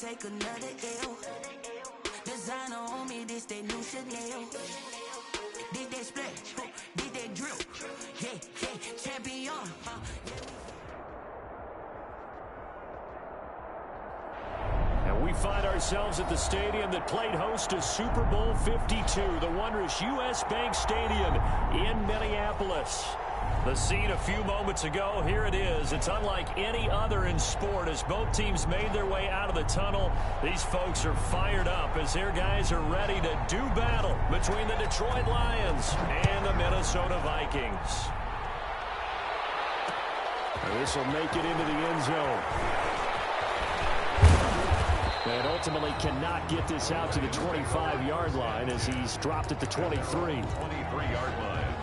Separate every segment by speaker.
Speaker 1: take another L. Designer on me, this they new Chanel. Did they splash? Did they drill? Yeah, yeah, champion.
Speaker 2: And we find ourselves at the stadium that played host to Super Bowl 52, the wondrous U.S. Bank Stadium in Minneapolis. The scene a few moments ago, here it is. It's unlike any other in sport as both teams made their way out of the tunnel. These folks are fired up as their guys are ready to do battle between the Detroit Lions and the Minnesota Vikings. And this will make it into the end zone. And ultimately cannot get this out to the 25-yard line as he's dropped at the 23.
Speaker 3: 23-yard line.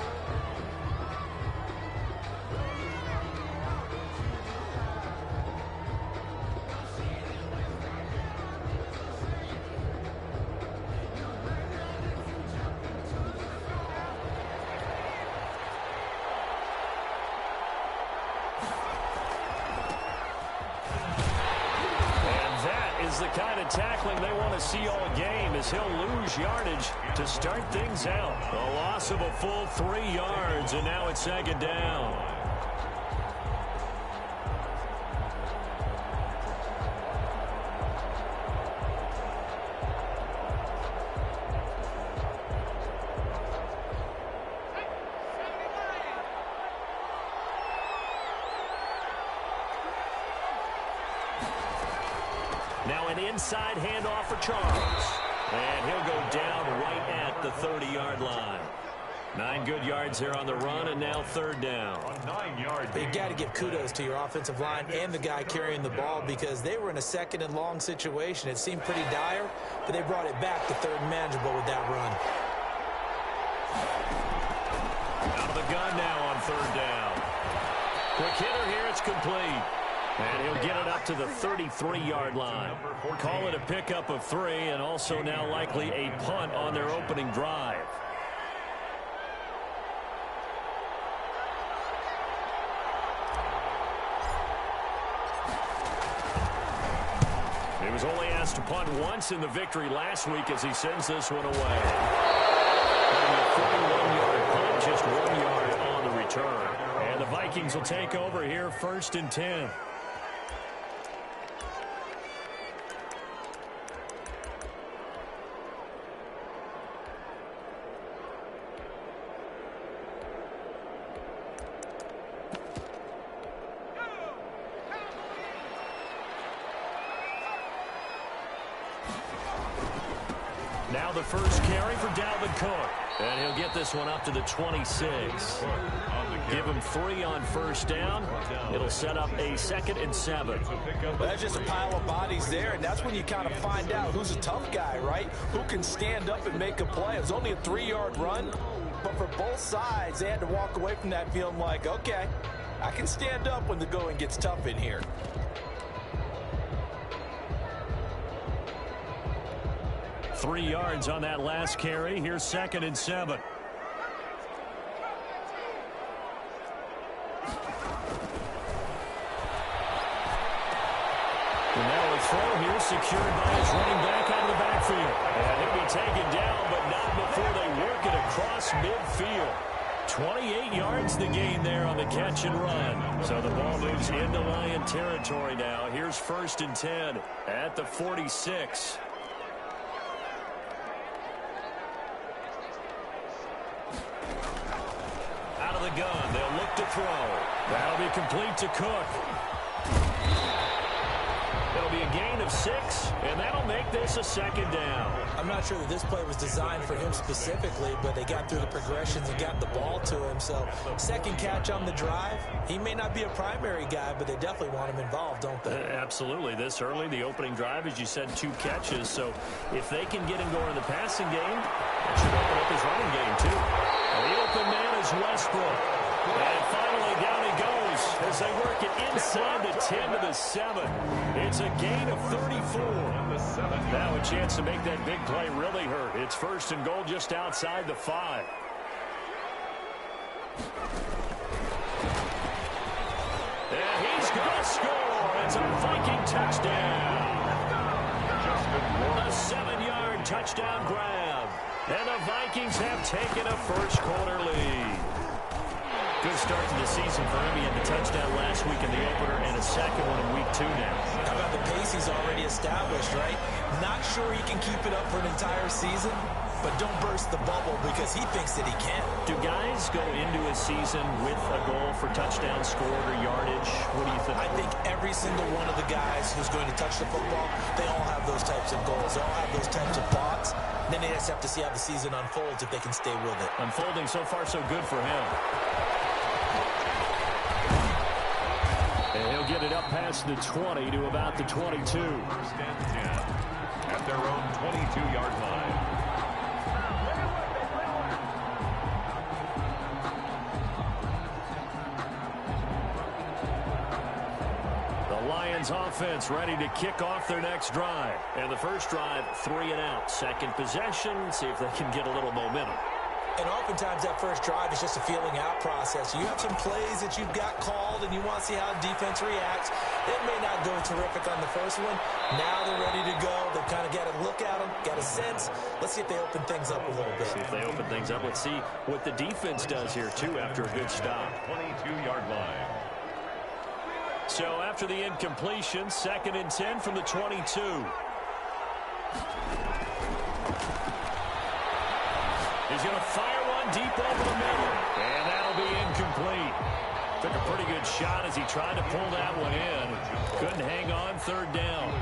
Speaker 2: The kind of tackling they want to see all game as he'll lose yardage to start things out. A loss of a full 3 yards, and now it's second down. Now an inside handoff for Charles. And he'll go down right at the 30-yard line. 9 good yards there on the run, and now third down.
Speaker 3: On 9-yard.
Speaker 4: You got to give kudos to your offensive line and the guy carrying the ball because they were in a second and long situation. It seemed pretty dire, but they brought it back to third and manageable with that run.
Speaker 2: Out of the gun now on third down. Quick hitter here, it's complete. And he'll get it up to the 33-yard line. Call it a pickup of 3, and also now likely a punt on their opening drive. He was only asked to punt once in the victory last week as he sends this one away. A 41-yard punt, just 1 yard on the return. And the Vikings will take over here, 1st and 10. Now the first carry for Dalvin Cook. And he'll get this one up to the 26. Give him 3 on first down. It'll set up a 2nd and 7.
Speaker 4: Well, that's just a pile of bodies there, and that's when you kind of find out who's a tough guy, right? Who can stand up and make a play. It was only a 3-yard run, but for both sides, they had to walk away from that feeling like, okay, I can stand up when the going gets tough in here.
Speaker 2: Three yards on that last carry. Here's 2nd and 7. And now a throw here secured by his running back out of the backfield. And he'll be taken down, but not before they work it across midfield. 28 yards the gain there on the catch and run. So the ball moves into Lion territory now. Here's 1st and 10 at the 46. Out of the gun, they'll look to throw. That'll be complete to Cook. It'll be a gain of 6, and that'll make this a 2nd down.
Speaker 4: I'm not sure that this play was designed for him specifically, but they got through the progressions and got the ball to him. So 2nd catch on the drive. He may not be a primary guy, but they definitely want him involved, don't they?
Speaker 2: Absolutely. This early, the opening drive, as you said, 2 catches. So if they can get him going in the passing game, that should open up his running game too. And the open man is Westbrook. And finally down he goes as they work it inside the 10 to the 7. It's a gain of 34. Now a chance to make that big play really hurt. It's 1st and goal just outside the 5. And he's going to score. It's a Viking touchdown. A 7-yard touchdown grab. And the Vikings have taken a first-quarter lead. Good start to the season for him. He had the touchdown last week in the opener and a second one in week 2 now.
Speaker 4: How about the pace he's already established, right? Not sure he can keep it up for an entire season, but don't burst the bubble because he thinks that he can.
Speaker 2: Do guys go into a season with a goal for touchdown scored or yardage? What do you think?
Speaker 4: I think every single one of the guys who's going to touch the football, they all have those types of goals. They all have those types of thoughts. Then they just have to see how the season unfolds if they can stay with it.
Speaker 2: Unfolding so far so good for him. And he'll get it up past the 20 to about the 22.
Speaker 3: First and 10 at their own 22-yard line.
Speaker 2: The Lions offense ready to kick off their next drive. And the first drive, 3 and out. Second possession, see if they can get a little momentum.
Speaker 4: And oftentimes that first drive is just a feeling out process. You have some plays that you've got called and you want to see how the defense reacts. It may not go terrific on the first one. Now they're ready to go. They've kind of got to look at them, got a sense. Let's see if they open things up a little bit.
Speaker 2: See if they open things up. Let's see what the defense does here, too, after a good stop.
Speaker 3: 22-yard line.
Speaker 2: So after the incompletion, 2nd and 10 from the 22. He's going to fire one deep over the middle. And that'll be incomplete. Took a pretty good shot as he tried to pull that one in. Couldn't hang on 3rd down.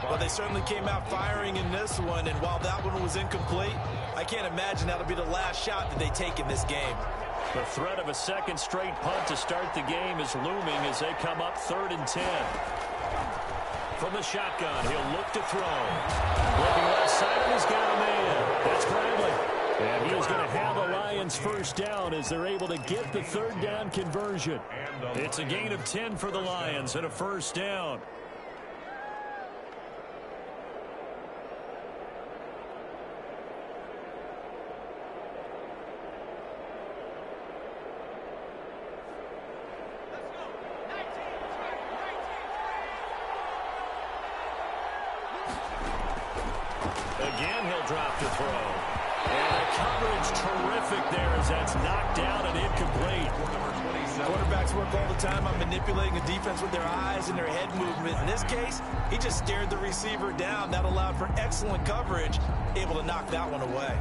Speaker 4: Well, they certainly came out firing in this one, and while that one was incomplete, I can't imagine that'll be the last shot that they take in this game.
Speaker 2: The threat of a second straight punt to start the game is looming as they come up 3rd and 10. From the shotgun, he'll look to throw. Looking left side, and he's got a man. That's Bradley. And he is going to have the Lions first down as they're able to get the 3rd down conversion. It's a gain of 10 for the Lions and a first down. Again, he'll drop to throw. And the coverage terrific there as that's knocked down and incomplete.
Speaker 4: Quarterbacks work all the time on manipulating the defense with their eyes and their head movement. In this case, he just stared the receiver down. That allowed for excellent coverage, able to knock that one away.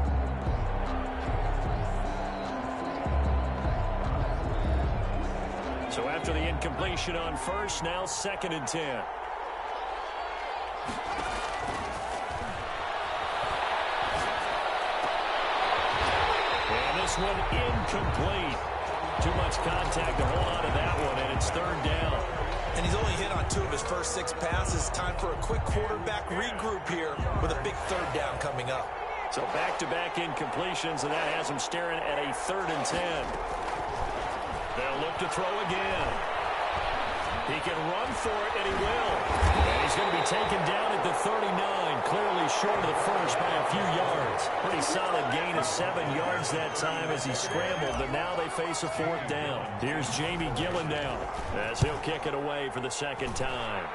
Speaker 2: So after the incompletion on first, now 2nd and 10. This one incomplete. Too much contact to hold on to that one, and it's 3rd down.
Speaker 4: And he's only hit on 2 of his first 6 passes. Time for a quick quarterback regroup here with a big 3rd down coming up.
Speaker 2: So back-to-back incompletions, and that has him staring at a 3rd and 10. They'll look to throw again. He can run for it, and he will. And he's going to be taken down at the 39, clearly short of the first by a few yards. Pretty solid gain of 7 yards that time as he scrambled, but now they face a 4th down. Here's Jamie Gillen down as he'll kick it away for the 2nd time.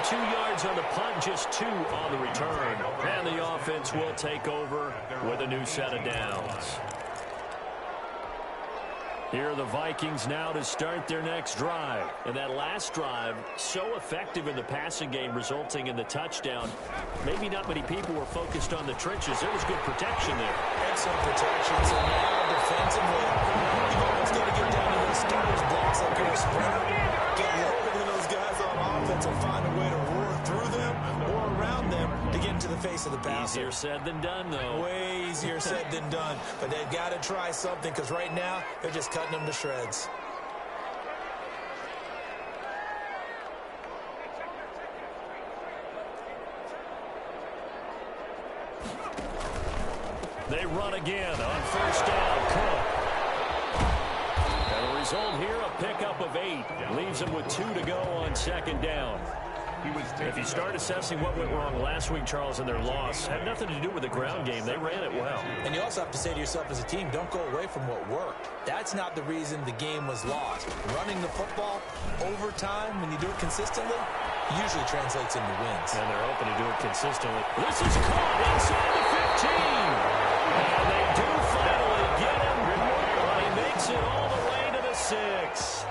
Speaker 2: Yards on the punt, just 2 on the return. And the offense will take over with a new set of downs. Here are the Vikings now to start their next drive. And that last drive, so effective in the passing game, resulting in the touchdown. Maybe not many people were focused on the trenches. There was good protection there.
Speaker 4: Excellent protection. So now defensively, you've almost got to get down to those starters blocks like you're a sprinter. Get lower than those guys on offense and find a way to roar through them or around them to get into the face of the passer.
Speaker 2: Easier said than done, though.
Speaker 4: Way easier said than done. But they've got to try something because right now they're just cutting them to shreds.
Speaker 2: They run again on first down. Cook. And the result here, a pickup of 8. Leaves them with 2 to go on 2nd down. If you start assessing what went wrong last week, Charles, in their loss, had nothing to do with the ground game. They ran it well.
Speaker 4: And you also have to say to yourself as a team, don't go away from what worked. That's not the reason the game was lost. Running the football over time, when you do it consistently, usually translates into wins.
Speaker 2: And they're hoping to do it consistently. This is caught inside the 15. And they do finally get him. But he makes it all the way to the 6.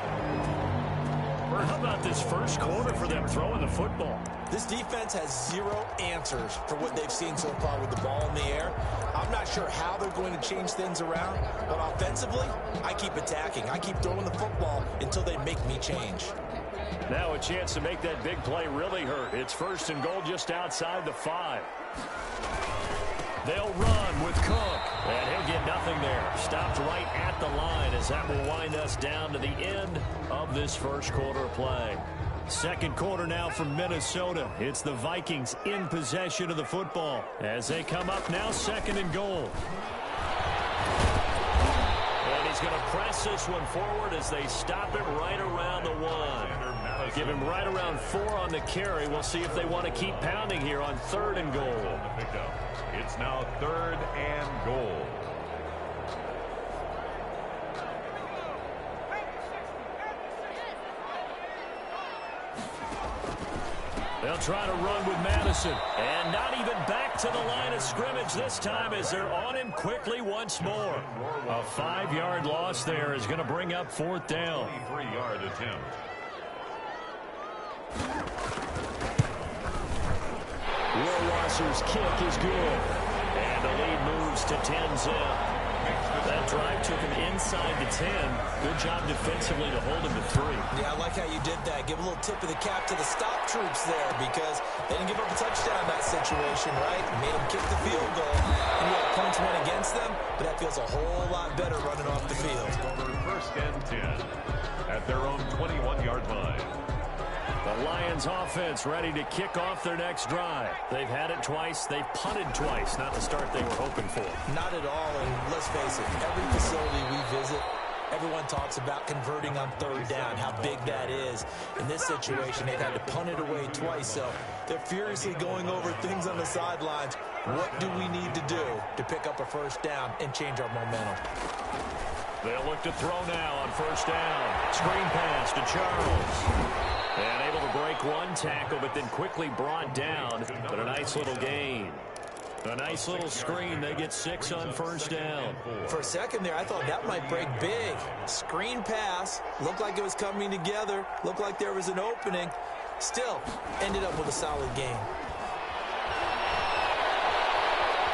Speaker 2: How about this first quarter for them throwing the football?
Speaker 4: This defense has zero answers for what they've seen so far with the ball in the air. I'm not sure how they're going to change things around, but offensively, I keep attacking. I keep throwing the football until they make me change.
Speaker 2: Now a chance to make that big play really hurt. It's 1st and goal just outside the 5. They'll run with Cook, and he'll get nothing there. Stopped right at the line as that will wind us down to the end of this first quarter of play. Second quarter now from Minnesota. It's the Vikings in possession of the football as they come up now 2nd and goal. And he's going to press this one forward as they stop it right around the 1. Give him right around 4 on the carry. We'll see if they want to keep pounding here on 3rd and goal.
Speaker 3: It's now 3rd and goal.
Speaker 2: They'll try to run with Madison. And not even back to the line of scrimmage this time as they're on him quickly once more. A 5-yard loss there is going to bring up 4th down.
Speaker 3: 23-yard attempt.
Speaker 2: Rohrwasser's kick is good. And the lead moves to 10-zip. That drive took him inside the 10. Good job defensively to hold him to 3.
Speaker 4: Yeah, I like how you did that. Give a little tip of the cap to the stop troops there because they didn't give up a touchdown in that situation, right? Made them kick the field goal. And yeah, points went against them, but that feels a whole lot better running off the field.
Speaker 3: Over 1st and 10 at their own 21-yard line.
Speaker 2: The Lions offense ready to kick off their next drive. They've had it twice. They've punted twice. Not the start they were hoping for.
Speaker 4: Not at all. And let's face it, every facility we visit, everyone talks about converting on 3rd down, how big that is. In this situation, they've had to punt it away twice. So they're furiously going over things on the sidelines. What do we need to do to pick up a 1st down and change our momentum?
Speaker 2: They'll look to throw now on 1st down. Screen pass to Charles. And able to break one tackle, but then quickly brought down. But a nice little gain. A nice little screen. They get 6 on 1st down.
Speaker 4: For a second there, I thought that might break big. Screen pass. Looked like it was coming together. Looked like there was an opening. Still, ended up with a solid game.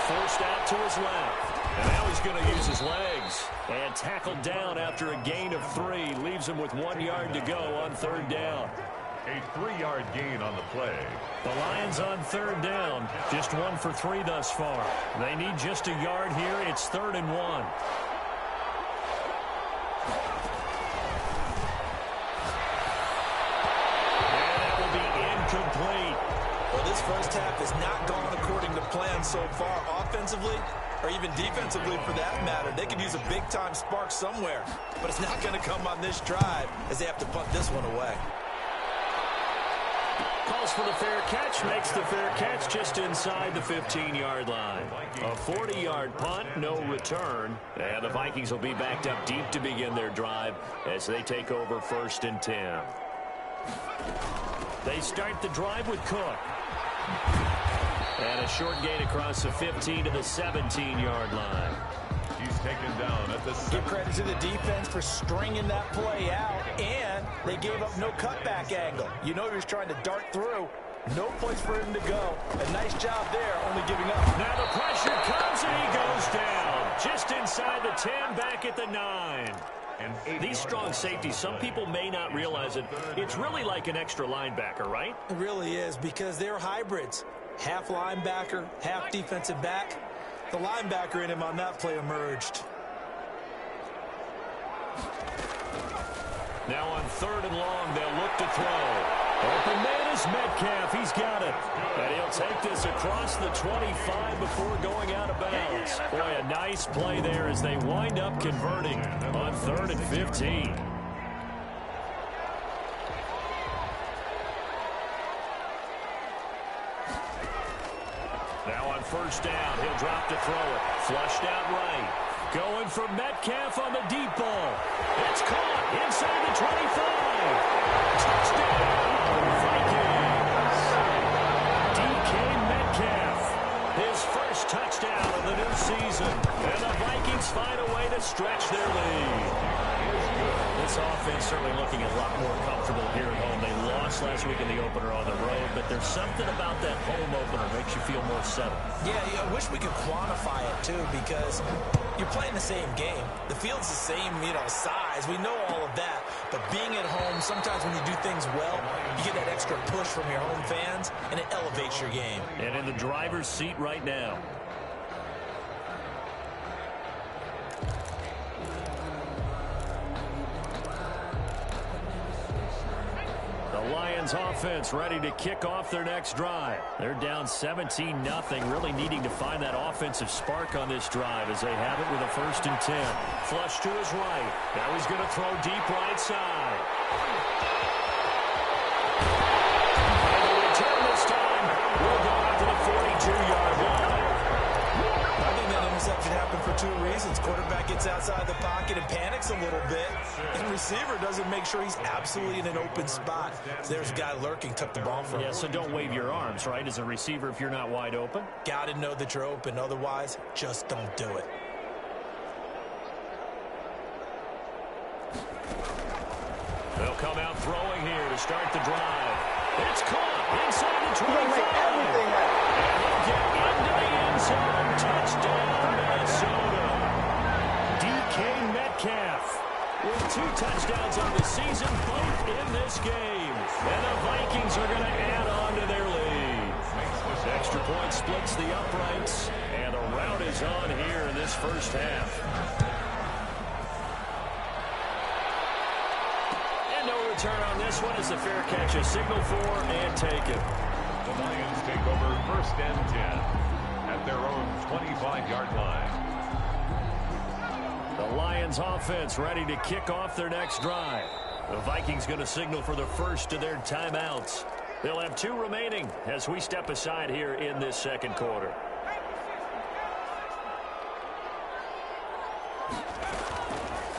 Speaker 2: Forced out to his left. And now he's going to use his legs. And tackled down after a gain of 3. Leaves him with 1 yard to go on 3rd down.
Speaker 3: A 3-yard gain on the play.
Speaker 2: The Lions on 3rd down. Just 1 for 3 thus far. They need just a yard here. It's 3rd and 1. And that will be incomplete.
Speaker 4: Well, this first half has not gone according to plan so far offensively or even defensively for that matter. They could use a big-time spark somewhere, but it's not going to come on this drive as they have to punt this one away.
Speaker 2: Calls for the fair catch, makes the fair catch just inside the 15-yard line. A 40-yard punt, no return. And the Vikings will be backed up deep to begin their drive as they take over 1st and 10. They start the drive with Cook. And a short gain across the 15 to the 17-yard line.
Speaker 3: He's taken down at the 7.
Speaker 4: Give credit to the defense for stringing that play out, and they gave up no cutback angle. You know he was trying to dart through. No place for him to go. A nice job there, only giving up.
Speaker 2: Now the pressure comes, and he goes down. Just inside the 10, back at the 9. These strong safeties, some people may not realize it. It's really like an extra linebacker, right?
Speaker 4: It really is, because they're hybrids. Half linebacker, half defensive back. The linebacker in him on that play emerged.
Speaker 2: Now on 3rd and long, they'll look to throw. Open man is Metcalf. He's got it. And he'll take this across the 25 before going out of bounds. Boy, a nice play there as they wind up converting on 3rd and 15. first down. He'll drop to throw it. Flushed out right. Going for Metcalf on the deep ball. It's caught inside the 25. Touchdown, Vikings. DK Metcalf, his first touchdown of the new season. And the Vikings find a way to stretch their lead. This offense certainly looking a lot more comfortable here at home. They lost last week in the opener on the road, but there's something about that home opener that makes you feel more settled.
Speaker 4: Yeah, I wish we could quantify it, too, because you're playing the same game. The field's the same, size. We know all of that. But being at home, sometimes when you do things well, you get that extra push from your home fans, and it elevates your game.
Speaker 2: And in the driver's seat right now. Lions offense ready to kick off their next drive. They're down 17-0, really needing to find that offensive spark on this drive as they have it with a 1st and 10. Flush to his right. Now he's going to throw deep right side. And the return this time will go out to the 42-yard line.
Speaker 4: I think that interception happened for 2 reasons. Quarterback gets outside the pocket and panics a little bit. And receiver doesn't make sure he's absolutely in an open spot. So there's a guy lurking, took the ball from him.
Speaker 2: Yeah, so don't wave your arms, right, as a receiver if you're not wide open.
Speaker 4: Got to know that you're open. Otherwise, just don't do it.
Speaker 2: They'll come out throwing here to start the drive. It's caught inside the 25. And he'll get into the end zone. Touchdown, Minnesota. DK Metcalf with 2 touchdowns on the season, both in this game. And the Vikings are going to add on to their lead. Extra point splits the uprights, and the rout is on here in this first half. And no return on this one as the fair catch is signaled for and taken.
Speaker 3: The Lions take over 1st and 10 at their own 25-yard line.
Speaker 2: The Lions offense ready to kick off their next drive. The Vikings going to signal for the first of their timeouts. They'll have 2 remaining as we step aside here in this second quarter.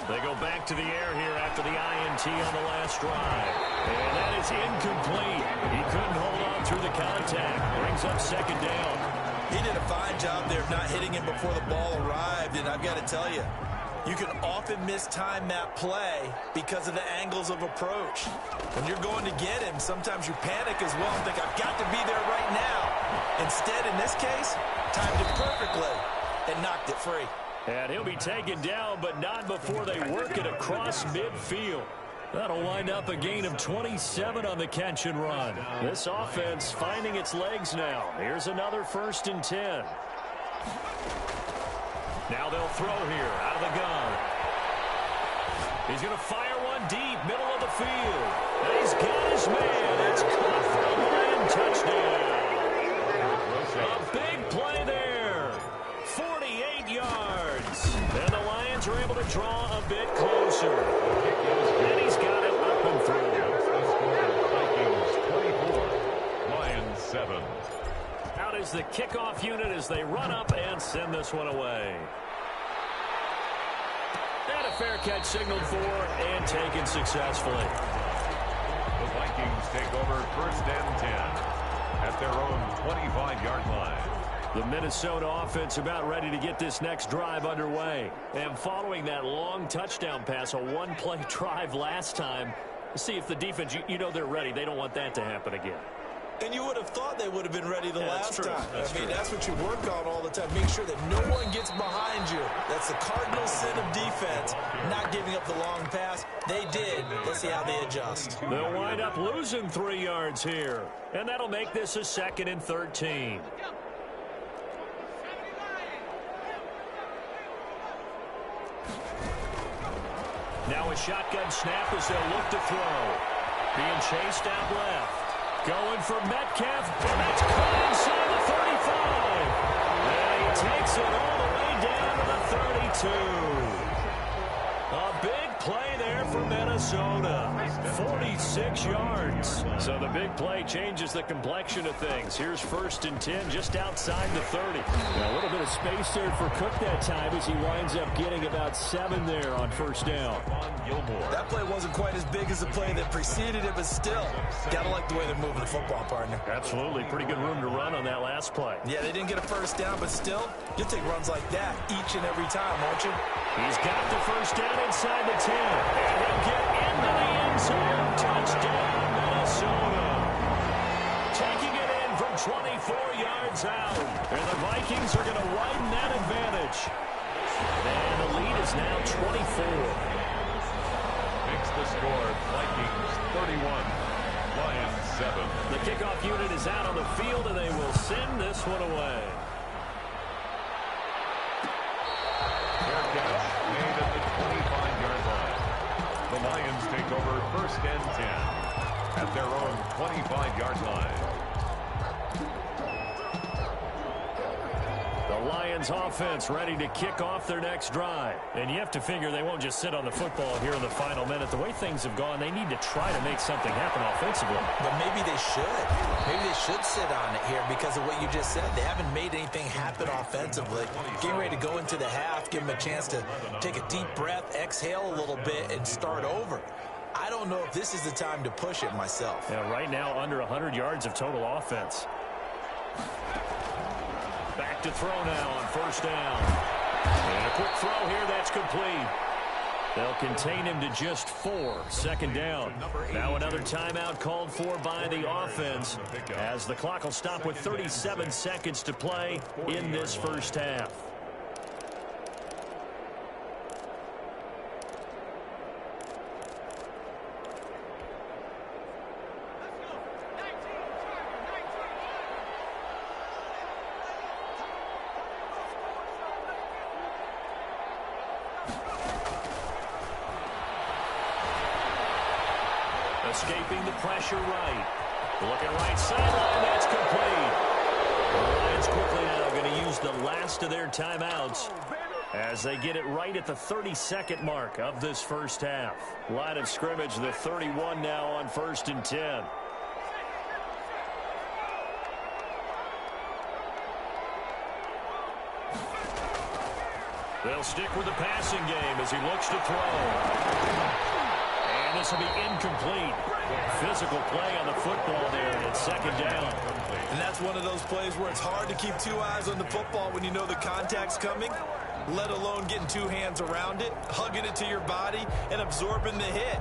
Speaker 2: They go back to the air here after the INT on the last drive. And that is incomplete. He couldn't hold on through the contact. Brings up 2nd down.
Speaker 4: He did a fine job there of not hitting him before the ball arrived. And I've got to tell you, you can often mistime that play because of the angles of approach. When you're going to get him, sometimes you panic as well and think, I've got to be there right now. Instead, in this case, timed it perfectly and knocked it free.
Speaker 2: And he'll be taken down, but not before they work it across midfield. That'll wind up a gain of 27 on the catch and run. This offense finding its legs now. Here's another 1st and 10. Now they'll throw here out of the gun. He's going to fire one deep, middle of the field. And he's got his man. It's caught for a Lion touchdown. A big play there. 48 yards. And the Lions are able to draw a bit closer. And he's got it up and through.
Speaker 3: Vikings 24, Lions 7.
Speaker 2: Out is the kickoff unit as they run up and send this one away. And a fair catch signaled for and taken successfully.
Speaker 3: The Vikings take over 1st and 10 at their own 25-yard line.
Speaker 2: The Minnesota offense about ready to get this next drive underway. And following that long touchdown pass, a one-play drive last time, see if the defense, you know they're ready. They don't want that to happen again.
Speaker 4: And you would have thought they would have been ready the last time.
Speaker 2: That's true.
Speaker 4: That's what you work on all the time. Make sure that no one gets behind you. That's the cardinal sin of defense, not giving up the long pass. They did. Let's see how they adjust.
Speaker 2: They'll wind up losing 3 yards here. And that'll make this a 2nd and 13. Now a shotgun snap as they'll look to throw. Being chased out left. Going for Metcalf, and that's caught inside the 35. And he takes it all the way down to the 32. A big play there for Minnesota. 46 yards. So the big play changes the complexion of things. Here's 1st and 10 just outside the 30.
Speaker 5: Now, a little bit of space there for Cook that time as he winds up getting about 7 there on 1st down.
Speaker 4: That play wasn't quite as big as the play that preceded it, but still, gotta like the way they're moving the football, partner.
Speaker 2: Absolutely. Pretty good room to run on that last play.
Speaker 4: Yeah, they didn't get a 1st down, but still, you'll take runs like that each and every time, won't you?
Speaker 2: He's got the 1st down inside the 10. And he'll get into the end zone. Touchdown, Minnesota. Taking it in from 24 yards out. And the Vikings are going to widen that advantage. And the lead is now 24.
Speaker 3: Makes the score Vikings 31, Lions 7.
Speaker 2: The kickoff unit is out on the field, and they will send this one away.
Speaker 3: Fair catch made at the 25-yard line. The Lions take over 1st and 10 at their own 25-yard line.
Speaker 2: The Lions offense ready to kick off their next drive. And you have to figure they won't just sit on the football here in the final minute. The way things have gone, they need to try to make something happen offensively.
Speaker 4: But maybe they should. Maybe they should sit on it here because of what you just said. They haven't made anything happen offensively. Getting ready to go into the half, give them a chance to take a deep breath, exhale a little bit, and start over. I don't know if this is the time to push it myself.
Speaker 2: Yeah, right now under 100 yards of total offense. Back to throw now on 1st down. And a quick throw here, that's complete. They'll contain him to just 4. 2nd down. Now another timeout called for by the offense as the clock will stop with 37 seconds to play in this 1st half. Escaping the pressure right. Looking right sideline, that's complete. The Lions quickly now going to use the last of their timeouts as they get it right at the 32nd mark of this 1st half. Line of scrimmage, the 31 now on 1st and 10. They'll stick with the passing game as he looks to throw. And this will be incomplete. Physical play on the football there, and it's 2nd down.
Speaker 4: And that's one of those plays where it's hard to keep 2 eyes on the football when you know the contact's coming, let alone getting 2 hands around it, hugging it to your body, and absorbing the hit,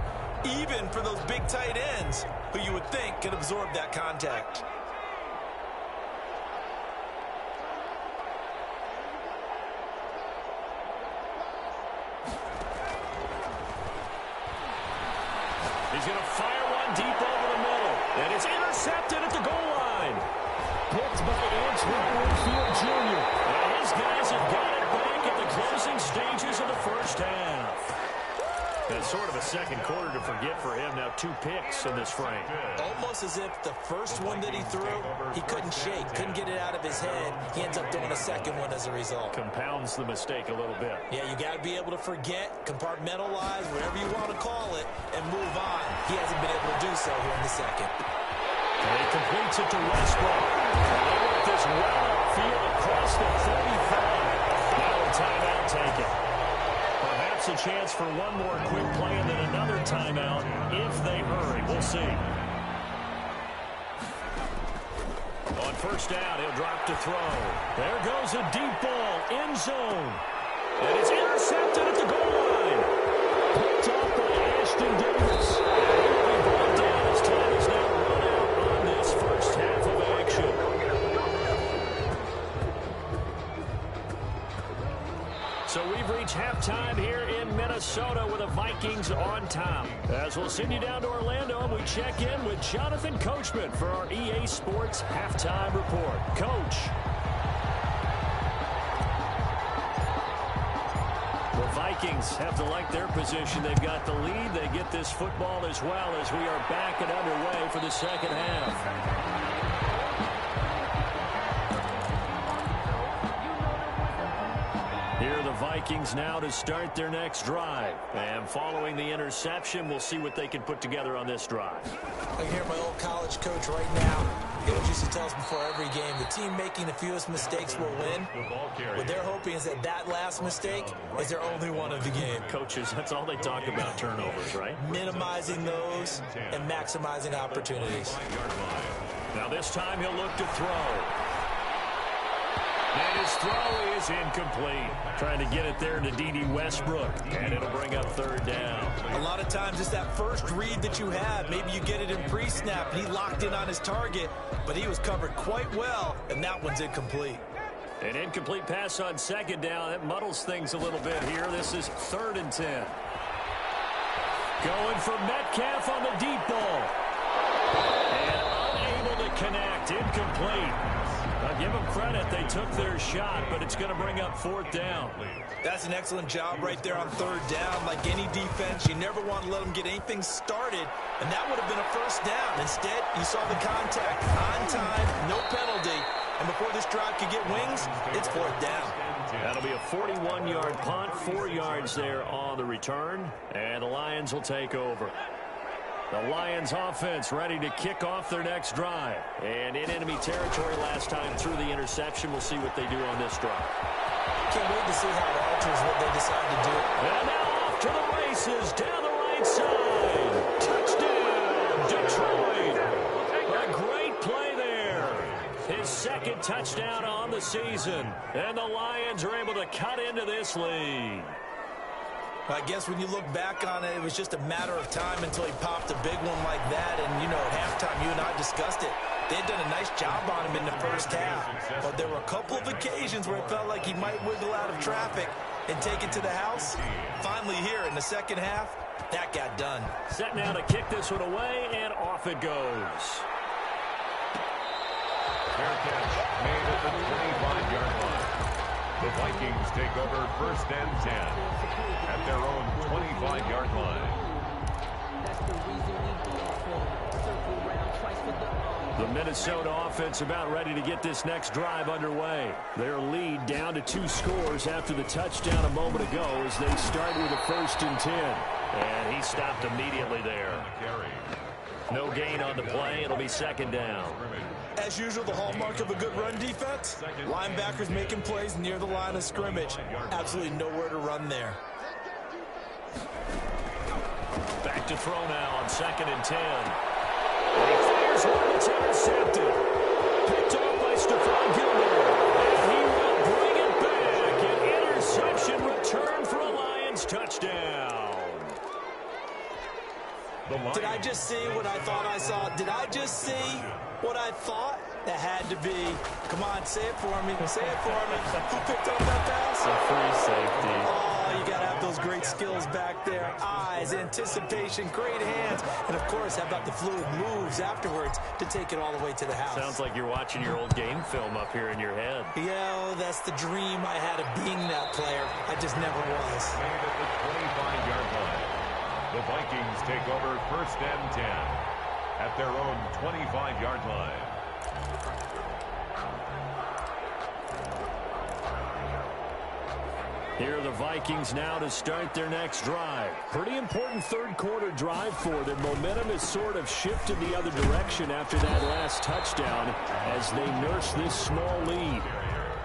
Speaker 4: even for those big tight ends who you would think can absorb that contact.
Speaker 2: He's going to fire one deep over the middle. And it's intercepted at the goal line.
Speaker 5: Picked by Antoine Winfield Jr.
Speaker 2: And his guys have got it back at the closing stages of the 1st half. That's sort of a 2nd quarter to forget for him. Now 2 picks in this frame.
Speaker 4: Almost as if the first one that he threw, he couldn't shake, couldn't get it out of his head. He ends up throwing a 2nd one as a result.
Speaker 2: Compounds the mistake a little bit.
Speaker 4: Yeah, you got to be able to forget, compartmentalize, whatever you want to call it, and move on. He hasn't been able to do so here in the 2nd.
Speaker 2: And he completes it to Westbrook. And they work this well upfield across the 35. Now a timeout taken. Perhaps a chance for one more quick play and then another timeout if they hurry. We'll see. On 1st down, he'll drop to throw. There goes a deep ball, end zone. And it's intercepted at the goal line. Picked off by Ashton Davis. And he'll be brought down as time is now run out on this 1st half of action. So we've reached halftime here in Minnesota with the Vikings on top. As we'll send you down to Orlando, and we check in with Jonathan Coachman for our EA Sports Halftime Report. Coach. The Vikings have to like their position. They've got the lead. They get this football as well as we are back and underway for the 2nd half. Here are the Vikings. Vikings now to start their next drive. And following the interception, we'll see what they can put together on this drive.
Speaker 4: I hear my old college coach right now. He always used to tell us before every game, the team making the fewest mistakes will win. What they're hoping is that that last mistake is their only one of the game.
Speaker 2: Coaches, that's all they talk about, turnovers, right?
Speaker 4: Minimizing those and maximizing opportunities.
Speaker 2: Now this time he'll look to throw. And his throw is incomplete. Trying to get it there to D.D. Westbrook. And it'll bring up third down.
Speaker 4: A lot of times it's that first read that you have. Maybe you get it in pre-snap, and he locked in on his target, but he was covered quite well, and that one's incomplete.
Speaker 2: An incomplete pass on second down. That muddles things a little bit here. This is 3rd and 10. Going for Metcalf on the deep ball. And unable to connect. Incomplete. I'll give them credit. They took their shot, but it's going to bring up 4th down.
Speaker 4: That's an excellent job right there on 3rd down. Like any defense, you never want to let them get anything started, and that would have been a 1st down. Instead, you saw the contact on time, no penalty, and before this drive could get wings, it's 4th down.
Speaker 2: That'll be a 41-yard punt, 4 yards there on the return, and the Lions will take over. The Lions offense ready to kick off their next drive. And in enemy territory last time through the interception. We'll see what they do on this drive.
Speaker 4: Can't wait to see how it alters what they decide to do.
Speaker 2: And now off to the races down the right side. Touchdown, Detroit. A great play there. His 2nd touchdown on the season. And the Lions are able to cut into this lead.
Speaker 4: I guess when you look back on it, it was just a matter of time until he popped a big one like that. And, you know, at halftime, you and I discussed it. They had done a nice job on him in the first half. But there were a couple of occasions where it felt like he might wiggle out of traffic and take it to the house. Finally here in the second half, that got done.
Speaker 2: Set now to kick this one away, and off it goes.
Speaker 3: Fair catch made at the 25-yard line. The Vikings take over 1st and 10 at their own 25-yard line.
Speaker 2: The Minnesota offense about ready to get this next drive underway. Their lead down to 2 scores after the touchdown a moment ago as they start with a 1st and 10. And he stopped immediately there. No gain on the play. It'll be 2nd down.
Speaker 4: As usual, the hallmark of a good run defense, linebackers making plays near the line of scrimmage. Absolutely nowhere to run there.
Speaker 2: Back to throw now on 2nd and 10. And he fires one that's intercepted. Picked off by Stephon Gilmore. And he will bring it back. An interception return for a Lions touchdown.
Speaker 4: Did I just see what I thought I saw? Did I just see what I thought? That had to be. Come on, say it for me. Say it for me. Who picked up that pass?
Speaker 5: A free safety.
Speaker 4: Oh, you got to have those great skills back there. Eyes, anticipation, great hands. And, of course, how about the fluid moves afterwards to take it all the way to the house?
Speaker 2: Sounds like you're watching your old game film up here in your head.
Speaker 4: Yeah, that's the dream I had of being that player. I just never was.
Speaker 3: Made at the 25-yard line. The Vikings take over 1st and 10 at their own 25-yard line.
Speaker 2: Here are the Vikings now to start their next drive. Pretty important 3rd quarter drive for them. Momentum has sort of shifted the other direction after that last touchdown as they nurse this small lead.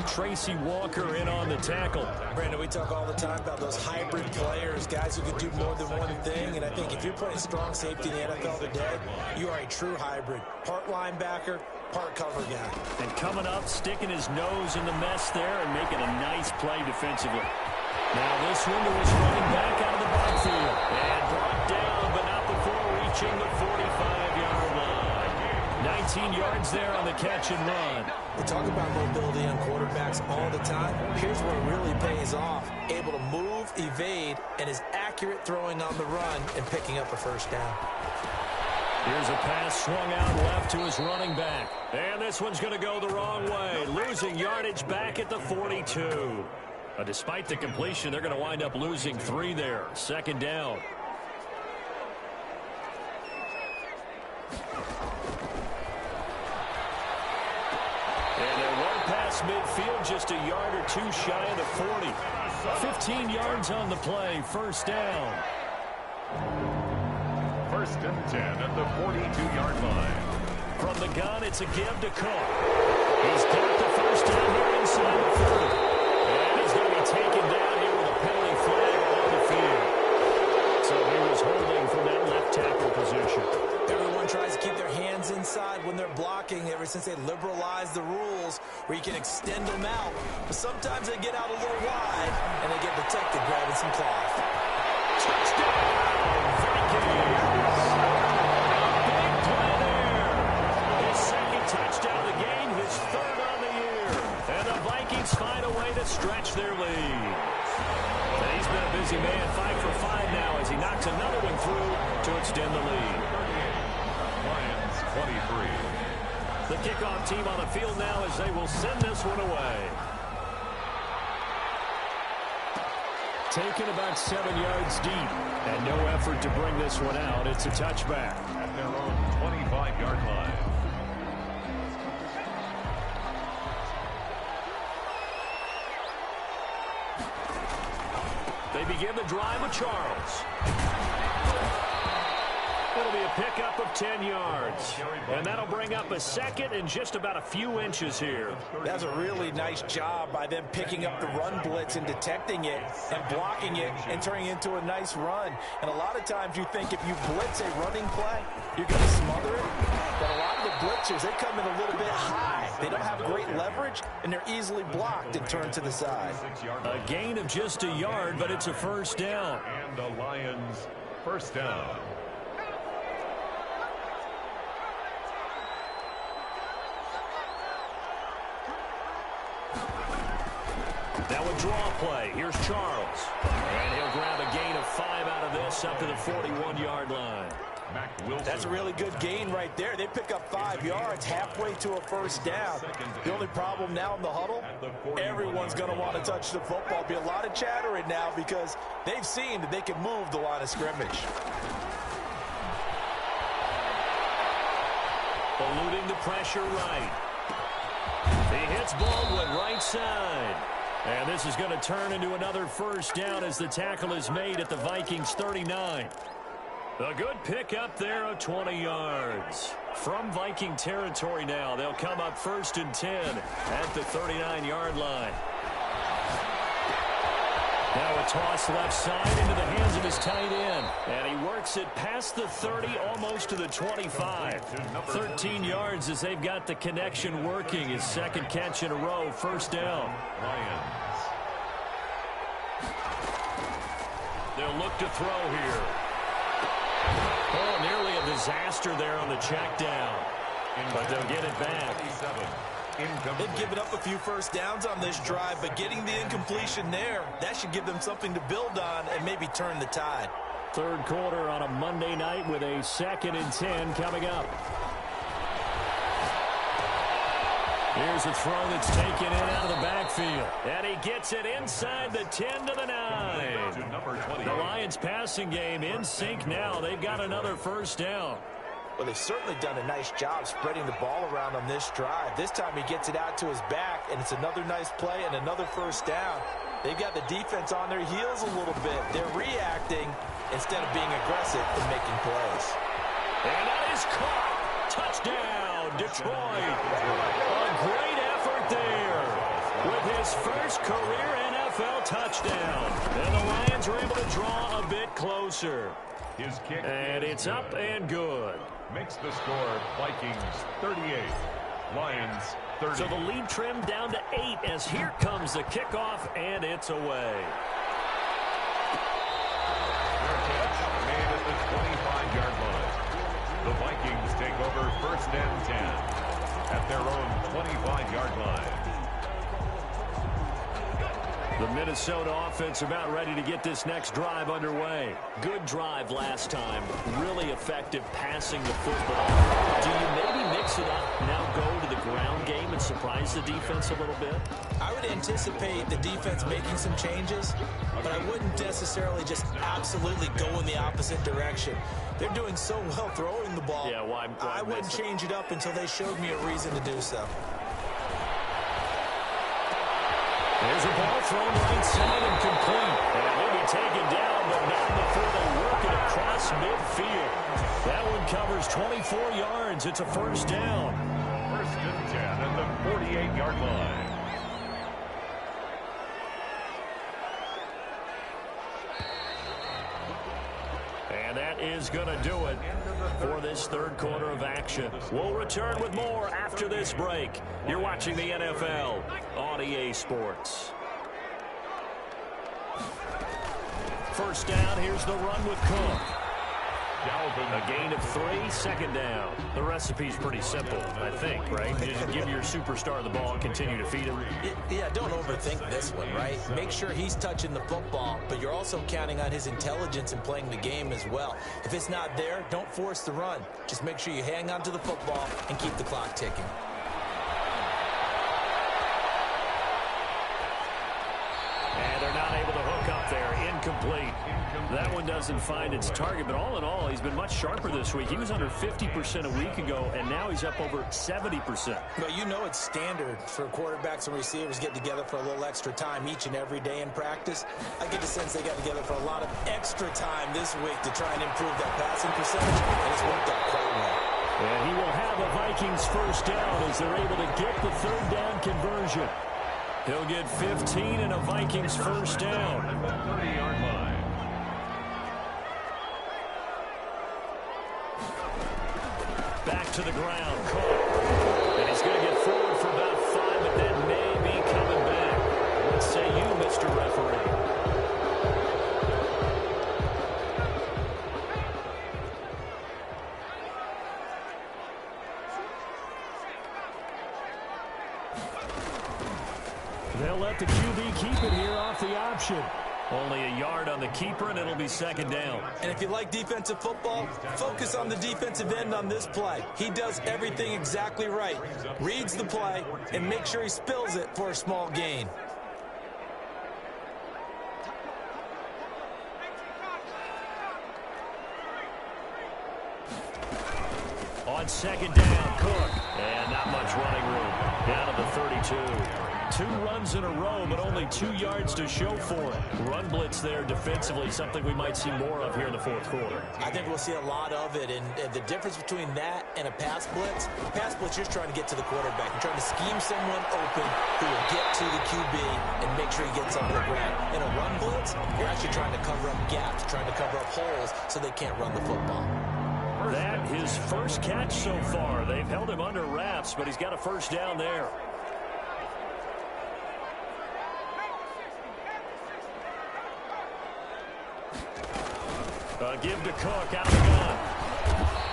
Speaker 2: Tracy Walker in on the tackle.
Speaker 4: Brandon, we talk all the time about those hybrid players, guys who can do more than one thing. And I think if you're playing strong safety in the NFL today, you are a true hybrid. Part linebacker, part cover guy.
Speaker 2: And coming up, sticking his nose in the mess there and making a nice play defensively. Now this one to his running back out of the backfield. And brought down, but not before reaching the 45-yard line. 19 yards there on the catch and run.
Speaker 4: We talk about mobility on quarterbacks all the time. Here's where it really pays off. Able to move, evade, and is accurate throwing on the run and picking up a 1st down.
Speaker 2: Here's a pass swung out left to his running back. And this one's going to go the wrong way. Losing yardage back at the 42. Despite the completion, they're going to wind up losing 3 there. 2nd down. across midfield, just a yard or two shy of the 40. 15 yards on the play, first down.
Speaker 3: First and 10 at the 42-yard line.
Speaker 2: From the gun, it's a give to Cook. He's got the first down here inside the 30. And he's going to be taken down here with a penalty flag on the field. So he was holding from that left tackle position.
Speaker 4: Everyone tries to keep their hands inside when they're blocking ever since they liberalized the rules where you can extend them out. But sometimes they get out a little wide and they get detected grabbing some cloth.
Speaker 2: Touchdown, Vikings! Big play there. His second touchdown of the game, his third on the year. And the Vikings find a way to stretch their lead. And he's been a busy man, 5 for 5 now as he knocks another one through to extend the lead.
Speaker 3: Lions 23.
Speaker 2: The kickoff team on the field now as they will send this one away. Taken about 7 yards deep, and no effort to bring this one out. It's a touchback.
Speaker 3: At their own 25-yard line.
Speaker 2: They begin the drive with Charles. It'll be a pickup of 10 yards. And that'll bring up a second and just about a few inches here.
Speaker 4: That's a really nice job by them picking up the run blitz and detecting it and blocking it and turning it into a nice run. And a lot of times you think if you blitz a running play, you're going to smother it. But a lot of the blitzers, they come in a little bit high. They don't have great leverage, and they're easily blocked and turned to the side.
Speaker 2: A gain of just a yard, but it's a first down.
Speaker 3: And the Lions first down.
Speaker 2: Now a draw play. Here's Charles. And he'll grab a gain of 5 out of this up to the 41-yard line.
Speaker 4: That's a really good gain right there. They pick up 5 yards halfway to a first down. The only problem now in the huddle, everyone's going to want to touch the football. Be a lot of chattering now because they've seen that they can move the line of scrimmage.
Speaker 2: Eluding the pressure right. He hits Baldwin right side. And this is going to turn into another first down as the tackle is made at the Vikings 39. A good pickup there of 20 yards. From Viking territory now, they'll come up first and 10 at the 39-yard line. Now a toss left side into the hands of his tight end. And he works it past the 30, almost to the 25. 13 yards as they've got the connection working. His second catch in a row, first down.
Speaker 3: Lions.
Speaker 2: They'll look to throw here. Oh, nearly a disaster there on the check down. But they'll get it back.
Speaker 4: They've given up a few first downs on this drive, but getting the incompletion there, that should give them something to build on and maybe turn the tide.
Speaker 2: Third quarter on a Monday night with a 2nd and 10 coming up. Here's a throw that's taken in out of the backfield. And he gets it inside the 10 to the 9. The Lions passing game in sync now. They've got another first down.
Speaker 4: Well, they've certainly done a nice job spreading the ball around on this drive. This time he gets it out to his back, and it's another nice play and another first down. They've got the defense on their heels a little bit. They're reacting instead of being aggressive and making plays.
Speaker 2: And that is caught. Touchdown, Detroit. A great effort there with his first career NFL touchdown. And the Lions are able to draw a bit closer.
Speaker 3: His kick.
Speaker 2: And it's up and good.
Speaker 3: Makes the score Vikings 38. Lions 30.
Speaker 2: So the lead trimmed down to 8 as here comes the kickoff, and it's away.
Speaker 3: Their catch made at the 25-yard line. The Vikings take over first and 10 at their own 25-yard line.
Speaker 2: The Minnesota offense about ready to get this next drive underway. Good drive last time. Really effective passing the football. Do you maybe mix it up, now go to the ground game and surprise the defense a little bit?
Speaker 4: I would anticipate the defense making some changes, but I wouldn't necessarily just absolutely go in the opposite direction. They're doing so well throwing the ball.
Speaker 2: Yeah, why
Speaker 4: I wouldn't change it up until they showed me a reason to do so.
Speaker 2: There's a ball thrown right side and complete. And he'll be taken down, but not before they work it across midfield. That one covers 24 yards. It's a first down.
Speaker 3: First and 10 at the 48-yard line.
Speaker 2: And that is going to do it for this third quarter of action. We'll return with more after this break. You're watching the NFL on EA Sports. First down, here's the run with Cook. A gain of 3, second down. The recipe's pretty simple, I think, right? Just give your superstar the ball and continue to feed him.
Speaker 4: Yeah, don't overthink this one, right? Make sure he's touching the football, but you're also counting on his intelligence in playing the game as well. If it's not there, don't force the run. Just make sure you hang on to the football and keep the clock ticking.
Speaker 2: And they're not able to hook up there. Incomplete. That one doesn't find its target, but all in all, he's been much sharper this week. He was under 50% a week ago, and now he's up over 70%.
Speaker 4: Well, you know it's standard for quarterbacks and receivers get together for a little extra time each and every day in practice. I get the sense they got together for a lot of extra time this week to try and improve that passing percentage, and it's worked out quite well.
Speaker 2: And he will have a Vikings first down as they're able to get the third down conversion. He'll get 15 and a Vikings first down.
Speaker 3: 30-yard line.
Speaker 2: Back to the ground, Cook. And he's going to get forward for about 5, but then may be coming back. What say you, Mr. Referee? They'll let the QB keep it here off the option. Only a yard on the keeper, and it'll be second down.
Speaker 4: And if you like defensive football, focus on the defensive end on this play. He does everything exactly right. Reads the play, and make sure he spills it for a small gain.
Speaker 2: On second down, Cook. And not much running room. Down to the 32. 2 runs in a row, but only 2 yards to show for it. Run blitz there defensively, something we might see more of here in the fourth quarter.
Speaker 4: I think we'll see a lot of it, and the difference between that and a pass blitz, you're just trying to get to the quarterback. You're trying to scheme someone open who will get to the QB and make sure he gets up the ground. In a run blitz, you're actually trying to cover up gaps, trying to cover up holes so they can't run the football.
Speaker 2: That his first catch so far. They've held him under wraps, but he's got a first down there. Give to Cook out of the gun.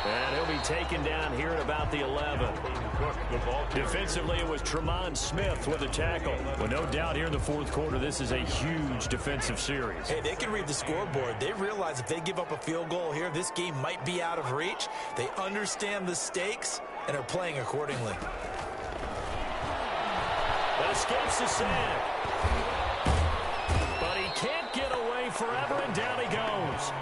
Speaker 2: And he'll be taken down here at about the 11. Defensively, it was Tremont Smith with a tackle. Well, no doubt here in the fourth quarter, this is a huge defensive series.
Speaker 4: Hey, they can read the scoreboard. They realize if they give up a field goal here, this game might be out of reach. They understand the stakes and are playing accordingly.
Speaker 2: But escapes the sack. But he can't get away forever, and down he goes.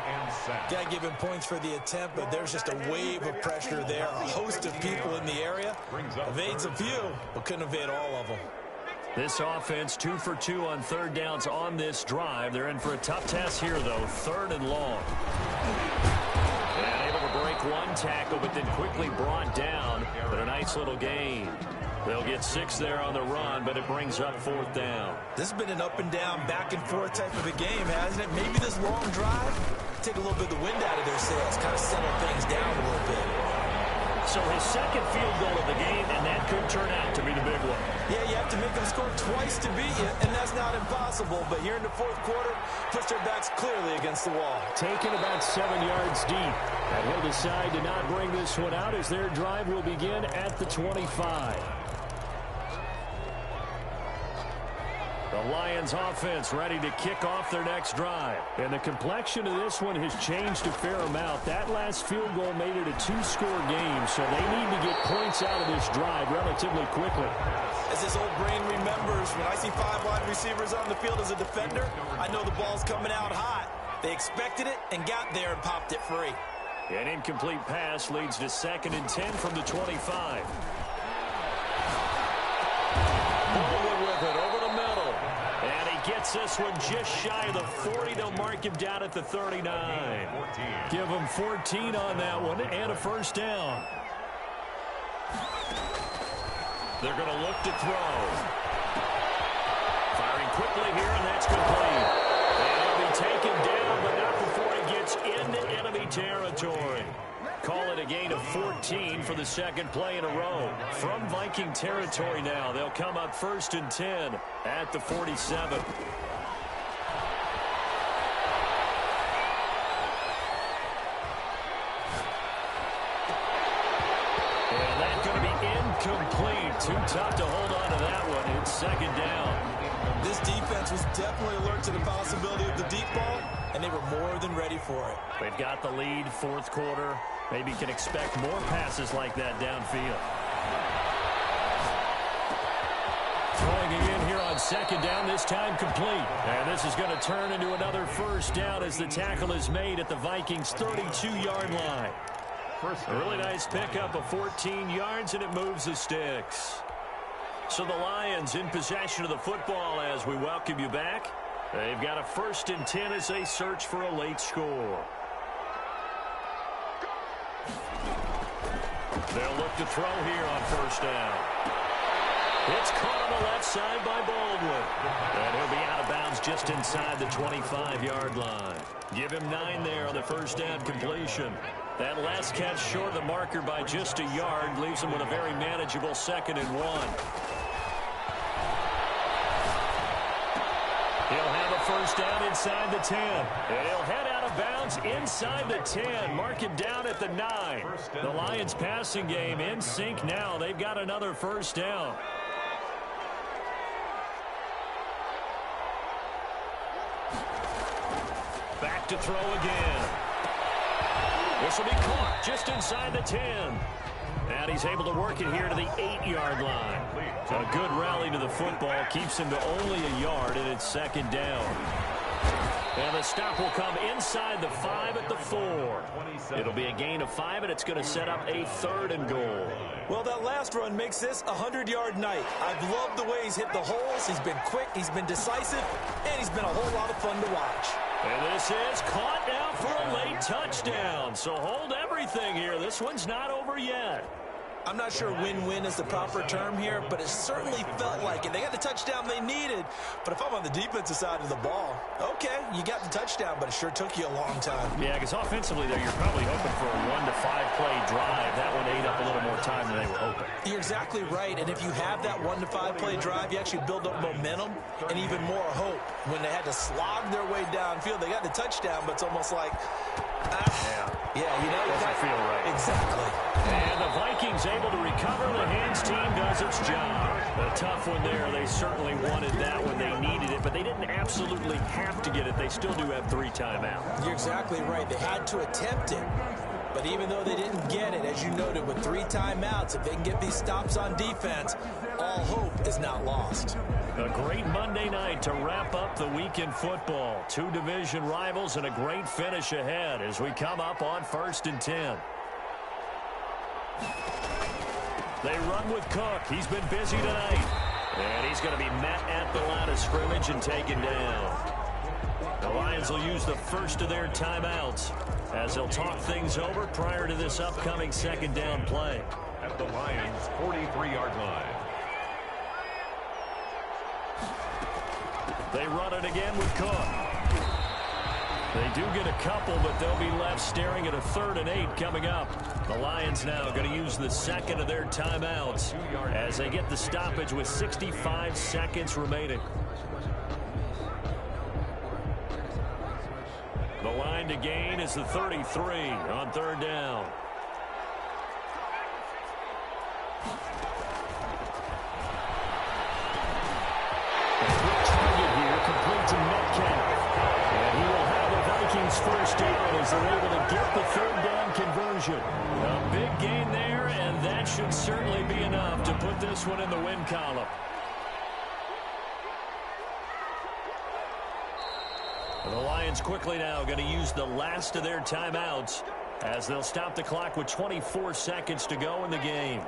Speaker 4: Got to give him points for the attempt, but there's just a wave of pressure there. A host of people in the area. Evades a few, but couldn't evade all of them.
Speaker 2: This offense 2 for 2 on third downs on this drive. They're in for a tough test here, though. 3rd and long. And able to break one tackle, but then quickly brought down. But a nice little gain. They'll get 6 there on the run, but it brings up 4th down.
Speaker 4: This has been an up and down, back and forth type of a game, hasn't it? Maybe this long drive take a little bit of the wind out of their sails, kind of settle things down a little bit.
Speaker 2: So his second field goal of the game, and that could turn out to be the big one.
Speaker 4: Yeah, you have to make them score twice to beat you, and that's not impossible. But here in the fourth quarter, push their backs clearly against the wall.
Speaker 2: Taken about 7 yards deep. And he'll decide to not bring this one out as their drive will begin at the 25. The Lions offense ready to kick off their next drive. And the complexion of this one has changed a fair amount. That last field goal made it a 2-score game, so they need to get points out of this drive relatively quickly.
Speaker 4: As this old brain remembers, when I see 5 wide receivers on the field as a defender, I know the ball's coming out hot. They expected it and got there and popped it free.
Speaker 2: An incomplete pass leads to 2nd and 10 from the 25. Baldwin with it over the middle. gets this one just shy of the 40. They'll mark him down at the 39. Give him 14 on that one and a first down. They're going to look to throw. Firing quickly here, and that's complete. And he'll be taken down, but not before he gets into enemy territory. Call it a gain of 14 for the second play in a row. From Viking territory now, they'll come up 1st and 10 at the 47. And that's going to be incomplete. Too tough to hold on to that one. It's second down.
Speaker 4: This defense was definitely alert to the possibility of the deep ball, and they were more than ready for it.
Speaker 2: They've got the lead, fourth quarter. Maybe can expect more passes like that downfield. Throwing it in here on second down, this time complete. And this is going to turn into another first down as the tackle is made at the Vikings' 32-yard line. A really nice pickup of 14 yards, and it moves the sticks. So the Lions in possession of the football as we welcome you back. They've got a 1st and 10 as they search for a late score. They'll look to throw here on first down. It's caught on the left side by Baldwin. And he'll be out of bounds just inside the 25-yard line. Give him 9 there on the first down completion. That last catch short of the marker by just a yard leaves him with a very manageable 2nd and 1. He'll have a first down inside the 10. And he'll head out of bounds inside the 10. Mark him down at the 9. The Lions passing game in sync now. They've got another first down. Back to throw again. This will be caught just inside the 10. And he's able to work it here to the 8-yard line. A good rally to the football keeps him to only a yard, and it's second down. And the stop will come inside the 5 at the 4. It'll be a gain of 5, and it's going to set up a 3rd and goal.
Speaker 4: Well, that last run makes this a 100-yard night. I've loved the way he's hit the holes. He's been quick, he's been decisive, and he's been a whole lot of fun to watch.
Speaker 2: And this is caught now for a late touchdown. So hold everything here. This one's not over yet.
Speaker 4: I'm not sure win-win is the proper term here, but it certainly felt like it. They got the touchdown they needed, but if I'm on the defensive side of the ball, okay, you got the touchdown, but it sure took you a long time.
Speaker 2: Yeah, because offensively there, you're probably hoping for a 1 to 5 play drive. That one ate up a little more time than they were hoping.
Speaker 4: You're exactly right, and if you have that 1 to 5 play drive, you actually build up momentum and even more hope. When they had to slog their way downfield, they got the touchdown, but it's almost like, yeah, you know,
Speaker 2: doesn't feel right.
Speaker 4: Exactly.
Speaker 2: And the Vikings able to recover. The hands team does its job. A tough one there. They certainly wanted that when they needed it, but they didn't absolutely have to get it. They still do have 3 timeouts.
Speaker 4: You're exactly right. They had to attempt it. But even though they didn't get it, as you noted, with 3 timeouts, if they can get these stops on defense, all hope is not lost.
Speaker 2: A great Monday night to wrap up the week in football. 2 division rivals and a great finish ahead as we come up on 1st and 10. They run with Cook. He's been busy tonight. And he's going to be met at the line of scrimmage and taken down. The Lions will use the first of their timeouts as they'll talk things over prior to this upcoming 2nd down play.
Speaker 3: At the Lions' 43-yard line.
Speaker 2: They run it again with Cook. They do get a couple, but they'll be left staring at a 3rd and 8 coming up. The Lions now going to use the 2nd of their timeouts as they get the stoppage with 65 seconds remaining. The line to gain is the 33 on 3rd down. First down as they're able to get the 3rd down conversion. A big gain there, and that should certainly be enough to put this one in the win column. The Lions quickly now going to use the last of their timeouts as they'll stop the clock with 24 seconds to go in the game.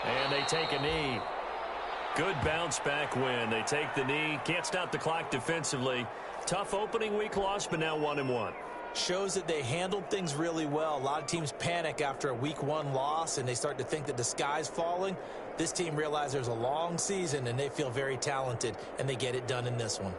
Speaker 2: And they take a knee. Good bounce-back win. They take the knee. Can't stop the clock defensively. Tough opening week loss, but now 1-1.
Speaker 4: Shows that they handled things really well. A lot of teams panic after a week 1 loss, and they start to think that the sky's falling. This team realizes there's a long season, and they feel very talented, and they get it done in this one.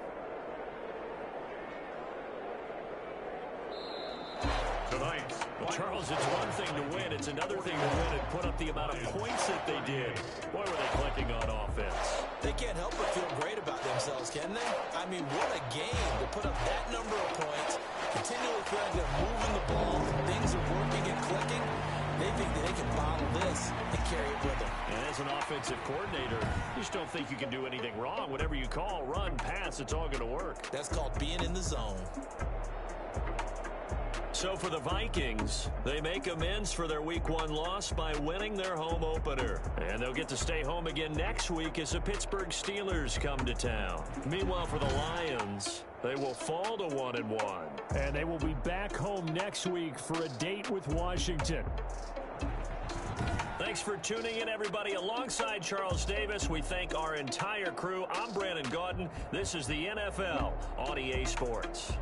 Speaker 3: Tonight,
Speaker 2: Well, Charles, it's one thing to win. It's another thing to win and put up the amount of points that they did. Boy, were they clicking on offense.
Speaker 4: They can't help but feel great about themselves, can they? I mean, what a game to put up that number of points, continually feeling they're moving the ball, things are working and clicking. They think that they can bottle this and carry it with them.
Speaker 2: And as an offensive coordinator, you just don't think you can do anything wrong. Whatever you call, run, pass, it's all going to work.
Speaker 4: That's called being in the zone.
Speaker 2: So for the Vikings, they make amends for their Week 1 loss by winning their home opener. And they'll get to stay home again next week as the Pittsburgh Steelers come to town. Meanwhile, for the Lions, they will fall to 1-1.
Speaker 5: And they will be back home next week for a date with Washington.
Speaker 2: Thanks for tuning in, everybody. Alongside Charles Davis, we thank our entire crew. I'm Brandon Gaudin. This is the NFL on EA Sports.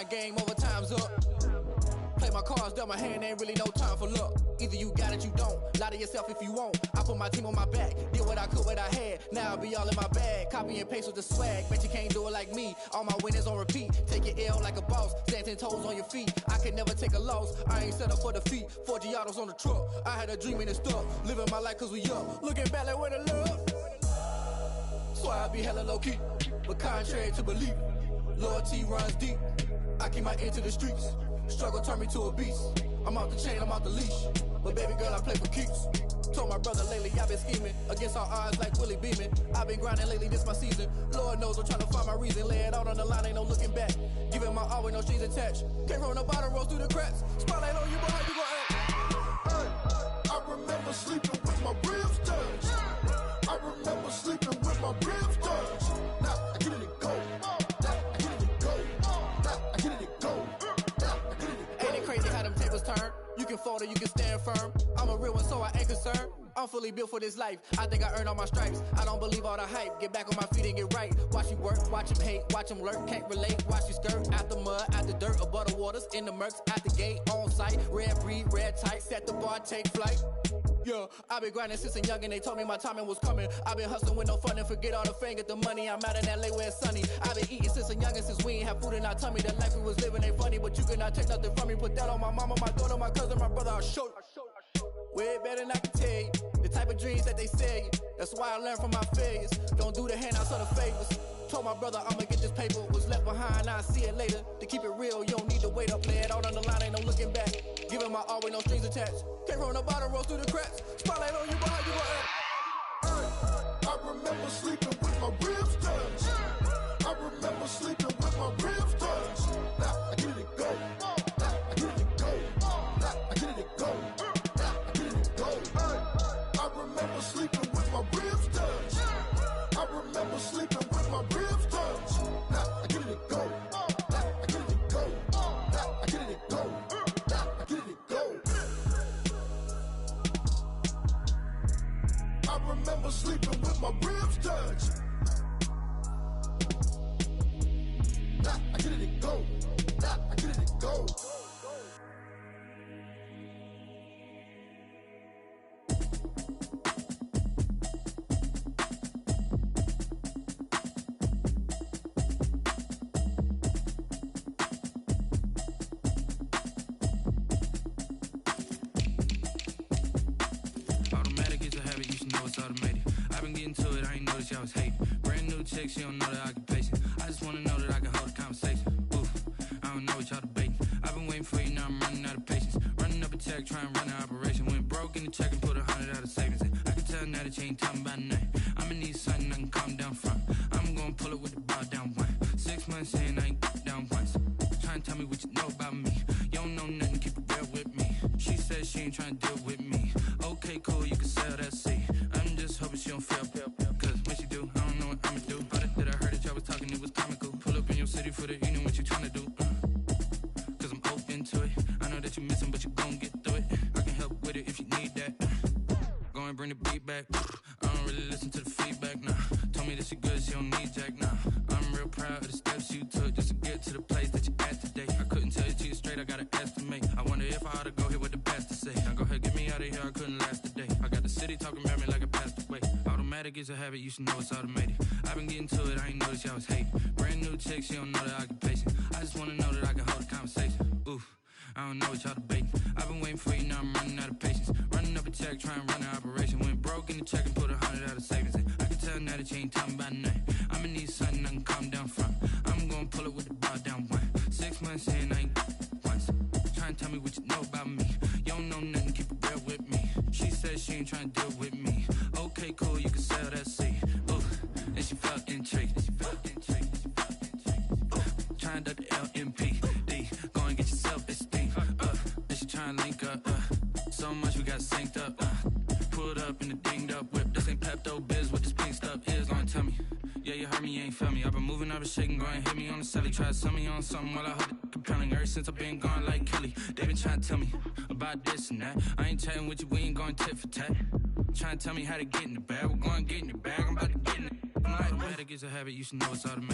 Speaker 6: Game over, time's up. Play my cards dealt my hand, ain't really no time for luck. Either you got it, you don't. Lie to yourself if you won't. I put my team on my back, did what I could, what I had. Now I'll be all in my bag. Copy and paste with the swag. Bet you can't do it like me. All my winners on repeat. Take your L like a boss. Stand 10 toes on your feet. I can never take a loss. I ain't set up for defeat. 4 Giottos on the truck. I had a dream and it stuck. Living my life cause we up. Looking back like where the love. So I be hella low key. But contrary to belief. Loyalty runs deep. I keep my ear to the streets. Struggle turned me to a beast. I'm off the chain, I'm off the leash. But baby girl, I play for keeps. Told my brother lately, I've been scheming against all odds like Willie Beeman. I've been grinding lately, this my season. Lord knows I'm trying to find my reason. Lay it out on the line, ain't no looking back. Giving my all with no strings attached. Came from the bottom, rose through the cracks. Spotlight on you, boy, how you gon' act?
Speaker 7: I remember sleeping with my ribs touched. I remember sleeping with my ribs touched. Now I get it to go. Now I get it to go. Now I get it to go. Now I get it to go.
Speaker 6: Ain't it crazy how them tables turn? You can fold or you can stand firm. I'm a real one, so I ain't concerned. I'm fully built for this life. I think I earned all my stripes. I don't believe all the hype. Get back on my feet and get right. Watch you work, watch him hate, watch him lurk. Can't relate, watch you skirt. Out the mud, out the dirt, above the waters, in the murks, out the gate, on site. Red breed, red tight, set the bar, take flight. Yeah, I been grinding since a young and they told me my timing was coming. I been hustling with no fun and forget all the fame, get the money. I'm out in LA where it's sunny. I been eating since a young and since we ain't have food in our tummy. The life we was living ain't funny, but you cannot take nothing from me. Put that on my mama, my daughter, my cousin, my brother, I'll show you. Way better than I can tell you. The type of dreams that they sell you. That's why I learned from my failures. Don't do the handouts or the favors. Told my brother I'ma get this paper. Was left behind, I'll see it later. To keep it real, you don't need to wait up. Lay it out on the line, ain't no looking back. Giving my all with no strings attached. Came from the bottom, rose through the cracks. Spotlight on you, boy, how you gon' act?
Speaker 7: I remember sleeping with my ribs touched. I remember sleeping with my ribs touched. Now I get it to go. Now I get it to go. Now I get it to go. Now I get it to go. I remember sleeping with my ribs touched. I remember sleeping with my ribs touched. Now I get it to go. Now I get it to go. Now I get it to go. Now I get it to go. I remember sleeping with my ribs touched. Now I get it to go. Now I get it to go.
Speaker 8: Automatic is a habit, you should know it's automated. I've been getting to it, I ain't noticed y'all was hating. Brand new chick, she don't know the occupation. I just wanna know that I can hold a conversation. Oof, I don't know what y'all debating. I've been waiting for you, now I'm running out of patience. Running up a check, trying to run an operation. Went broke in the check and put 100 out of savings in. I can tell now that you ain't talking about nothing. I'ma need something I can calm down from. I'm gonna pull it with the bar down one. 6 months in, I ain't down once. Trying to tell me what you know about me. You don't know nothing, keep it real with me. She said she ain't trying to deal with me. Okay, cool, you can sell that seat. I'm just hoping she don't fail. Cause when she do, I don't know what I'ma do. All that I heard that y'all was talking, it was comical. Pull up in your city for the evening, what you trying to do? Cause I'm open to it. I know that you missing, but you gon' get through it. I can help with it if you need that. Go and bring the beat back. I don't really listen to the feedback, nah. Told me that she good, she don't need jack, nah. I'm real proud of the steps you took just to get to the place that you at today. I couldn't tell you to you straight, I gotta estimate. I wonder if I ought to go here with the pastor say. Now go ahead, get me out of here, I couldn't last a day. I got the city talking about me like I passed away. Automatic is a habit, you should know it's automated. I've been getting to it, I ain't noticed y'all was hating. Brand new chick, she don't know the occupation. I just wanna know that I can hold a conversation. Oof, I don't know what y'all debating. I've been waiting for you, now I'm running out of patience. Running up a check, trying to run an operation. Went broke in the check and put 100 out of savings in. I can tell now that you ain't talking about nothing. I'ma need something I can calm down from. I'm gonna pull it with the bar down one. 6 months in, I ain't once. Trying to tell me what you know about me. You don't know nothing, keep it real with me. She said she ain't trying to deal with me. Okay, cool, you can sell that seat. Ooh, and she felt intrigued. Trying to the LMPD. Go and get your self-esteem. And she trying to link up. So much we got synced up. Pulled up in the dinged up whip. This ain't Pepto-Biz, what this pink stuff is. Gonna tell me. Yeah, you heard me, you ain't felt me. I've been moving, I've been shaking, go and hit me on the celly. Try to sell me on something while I hold it compelling. Ever since I've been gone like Kelly, they been trying to tell me about this and that. I ain't chatting with you, we ain't going tit for tat. Trying to tell me how to get in the bag, we're going to get in the bag, I'm about to get in it. Automatic is a habit, you should know it's automatic.